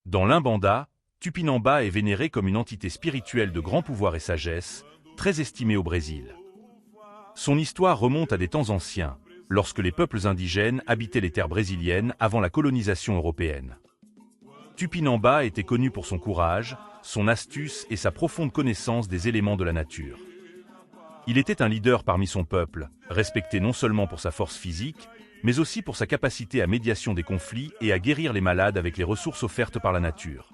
Dans l'Umbanda, Tupinamba est vénéré comme une entité spirituelle de grand pouvoir et sagesse, très estimée au Brésil. Son histoire remonte à des temps anciens, lorsque les peuples indigènes habitaient les terres brésiliennes avant la colonisation européenne. Tupinamba était connu pour son courage, son astuce et sa profonde connaissance des éléments de la nature. Il était un leader parmi son peuple, respecté non seulement pour sa force physique, mais aussi pour sa capacité à médiation des conflits et à guérir les malades avec les ressources offertes par la nature.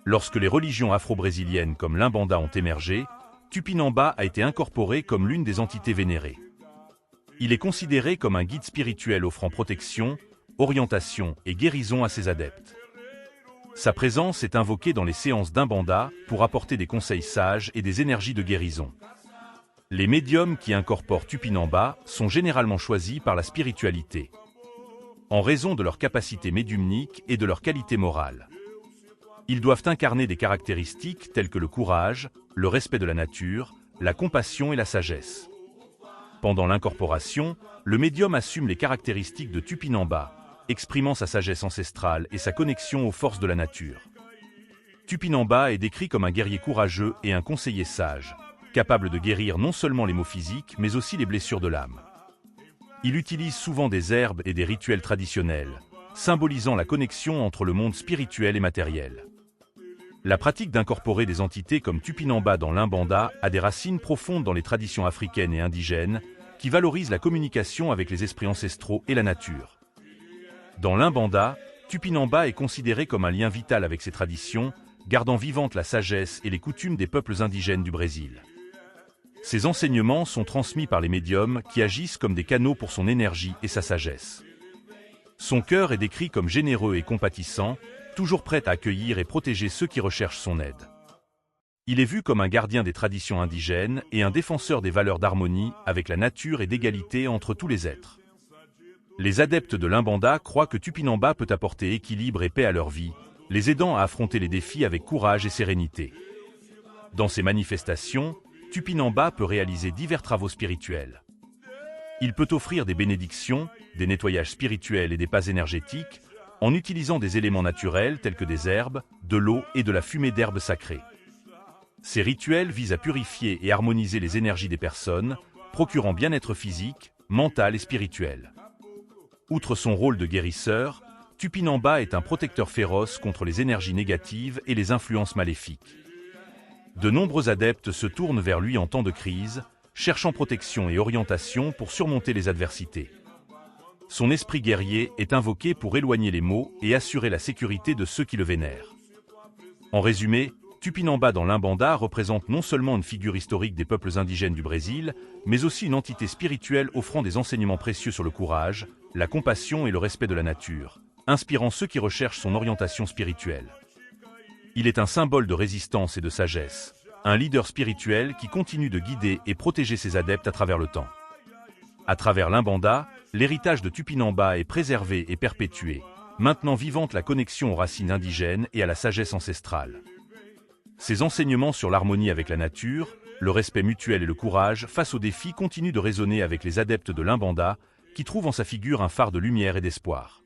Lorsque les religions afro-brésiliennes comme l'Umbanda ont émergé, Tupinamba a été incorporé comme l'une des entités vénérées. Il est considéré comme un guide spirituel offrant protection, orientation et guérison à ses adeptes. Sa présence est invoquée dans les séances d'Umbanda pour apporter des conseils sages et des énergies de guérison. Les médiums qui incorporent Tupinamba sont généralement choisis par la spiritualité, en raison de leur capacité médiumnique et de leur qualité morale. Ils doivent incarner des caractéristiques telles que le courage, le respect de la nature, la compassion et la sagesse. Pendant l'incorporation, le médium assume les caractéristiques de Tupinamba, exprimant sa sagesse ancestrale et sa connexion aux forces de la nature. Tupinamba est décrit comme un guerrier courageux et un conseiller sage, capable de guérir non seulement les maux physiques, mais aussi les blessures de l'âme. Il utilise souvent des herbes et des rituels traditionnels, symbolisant la connexion entre le monde spirituel et matériel. La pratique d'incorporer des entités comme Tupinamba dans l'Umbanda a des racines profondes dans les traditions africaines et indigènes, qui valorisent la communication avec les esprits ancestraux et la nature. Dans l'Umbanda, Tupinamba est considéré comme un lien vital avec ses traditions, gardant vivante la sagesse et les coutumes des peuples indigènes du Brésil. Ces enseignements sont transmis par les médiums qui agissent comme des canaux pour son énergie et sa sagesse. Son cœur est décrit comme généreux et compatissant, toujours prêt à accueillir et protéger ceux qui recherchent son aide. Il est vu comme un gardien des traditions indigènes et un défenseur des valeurs d'harmonie avec la nature et d'égalité entre tous les êtres. Les adeptes de l'Umbanda croient que Tupinamba peut apporter équilibre et paix à leur vie, les aidant à affronter les défis avec courage et sérénité. Dans ces manifestations, Tupinamba peut réaliser divers travaux spirituels. Il peut offrir des bénédictions, des nettoyages spirituels et des pas énergétiques, en utilisant des éléments naturels tels que des herbes, de l'eau et de la fumée d'herbes sacrées. Ces rituels visent à purifier et harmoniser les énergies des personnes, procurant bien-être physique, mental et spirituel. Outre son rôle de guérisseur, Tupinamba est un protecteur féroce contre les énergies négatives et les influences maléfiques. De nombreux adeptes se tournent vers lui en temps de crise, cherchant protection et orientation pour surmonter les adversités. Son esprit guerrier est invoqué pour éloigner les maux et assurer la sécurité de ceux qui le vénèrent. En résumé, Tupinamba dans l'Umbanda représente non seulement une figure historique des peuples indigènes du Brésil, mais aussi une entité spirituelle offrant des enseignements précieux sur le courage, la compassion et le respect de la nature, inspirant ceux qui recherchent son orientation spirituelle. Il est un symbole de résistance et de sagesse, un leader spirituel qui continue de guider et protéger ses adeptes à travers le temps. À travers l'Umbanda, l'héritage de Tupinamba est préservé et perpétué, maintenant vivante la connexion aux racines indigènes et à la sagesse ancestrale. Ses enseignements sur l'harmonie avec la nature, le respect mutuel et le courage face aux défis continuent de résonner avec les adeptes de l'Umbanda, qui trouvent en sa figure un phare de lumière et d'espoir.